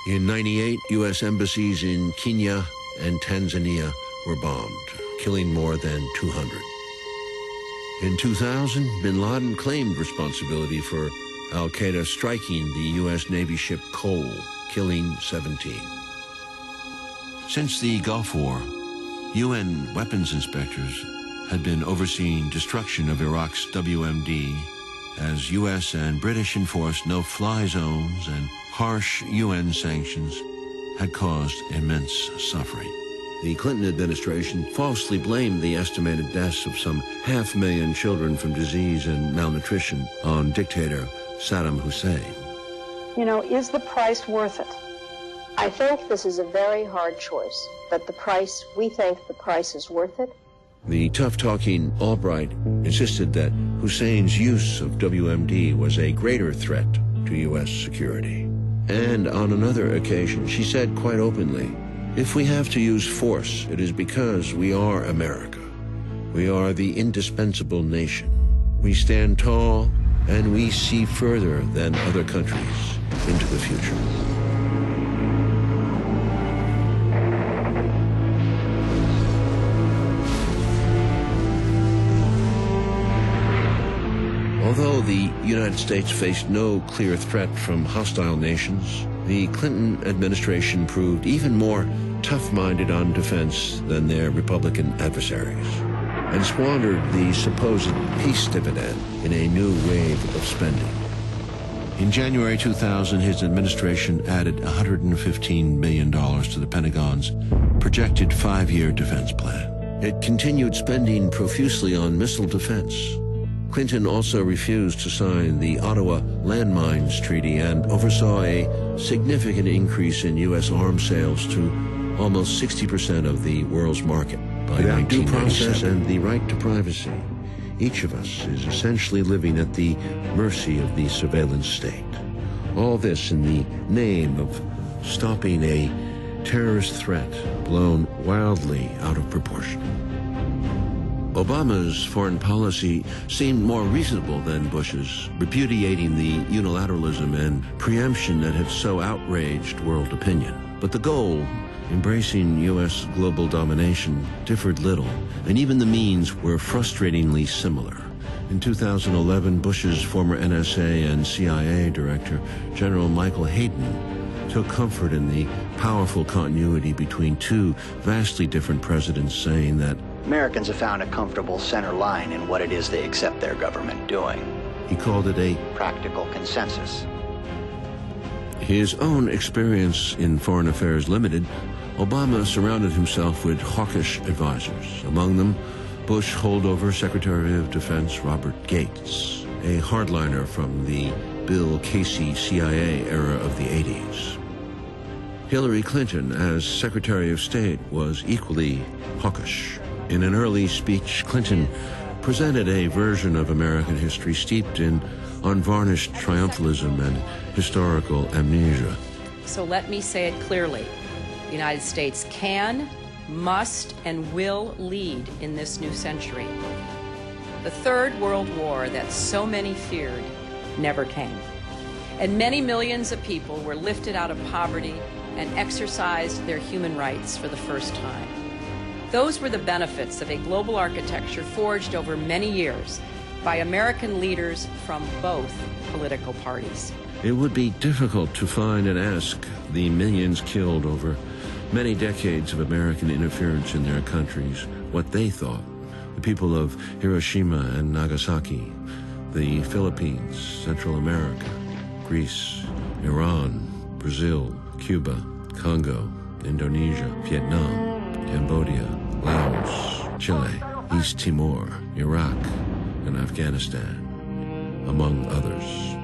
In '98, U.S. embassies in Kenya and Tanzania were bombed, killing more than 200. In 2000, bin Laden claimed responsibility for al-Qaeda striking the U.S. Navy ship Cole, killing 17. Since the Gulf War, UN weapons inspectors had been overseeing destruction of Iraq's WMD as U.S. and British enforced no-fly zones and harsh UN sanctions had caused immense suffering. The Clinton administration falsely blamed the estimated deaths of some 500,000 children from disease and malnutrition on dictator Saddam Hussein. You know, is the price worth it? I think this is a very hard choice, but we think the price is worth it. The tough-talking Albright insisted that Hussein's use of WMD was a greater threat to U.S. security. And on another occasion, she said quite openly, if we have to use force, it is because we are America. We are the indispensable nation. We stand tall, and we see further than other countries into the future. Although the United States faced no clear threat from hostile nations, the Clinton administration proved even more tough-minded on defense than their Republican adversaries, and squandered the supposed peace dividend in a new wave of spending. In January 2000, his administration added $115 million to the Pentagon's projected 5-year defense plan. It continued spending profusely on missile defense. Clinton also refused to sign the Ottawa Landmines Treaty and oversaw a significant increase in U.S. arms sales to almost 60% of the world's market by 1997. Without due process and the right to privacy, each of us is essentially living at the mercy of the surveillance state. All this in the name of stopping a terrorist threat blown wildly out of proportion. Obama's foreign policy seemed more reasonable than Bush's, repudiating the unilateralism and preemption that had so outraged world opinion. But the goal, embracing U.S. global domination, differed little, and even the means were frustratingly similar. In 2011, Bush's former NSA and CIA director, General Michael Hayden, took comfort in the powerful continuity between two vastly different presidents, saying that Americans have found a comfortable center line in what it is they accept their government doing. He called it a practical consensus. His own experience in foreign affairs limited, Obama surrounded himself with hawkish advisors, among them Bush holdover Secretary of Defense Robert Gates, a hardliner from the Bill Casey CIA era of the 80s. Hillary Clinton, as Secretary of State, was equally hawkish. In an early speech, Clinton presented a version of American history steeped in unvarnished triumphalism and historical amnesia. So let me say it clearly. The United States can, must, and will lead in this new century. The Third World War that so many feared never came. And many millions of people were lifted out of poverty and exercised their human rights for the first time. Those were the benefits of a global architecture forged over many years by American leaders from both political parties. It would be difficult to find and ask the millions killed over many decades of American interference in their countries what they thought. The people of Hiroshima and Nagasaki, the Philippines, Central America, Greece, Iran, Brazil, Cuba, Congo, Indonesia, Vietnam, Cambodia, Laos, Chile, East Timor, Iraq, and Afghanistan, among others.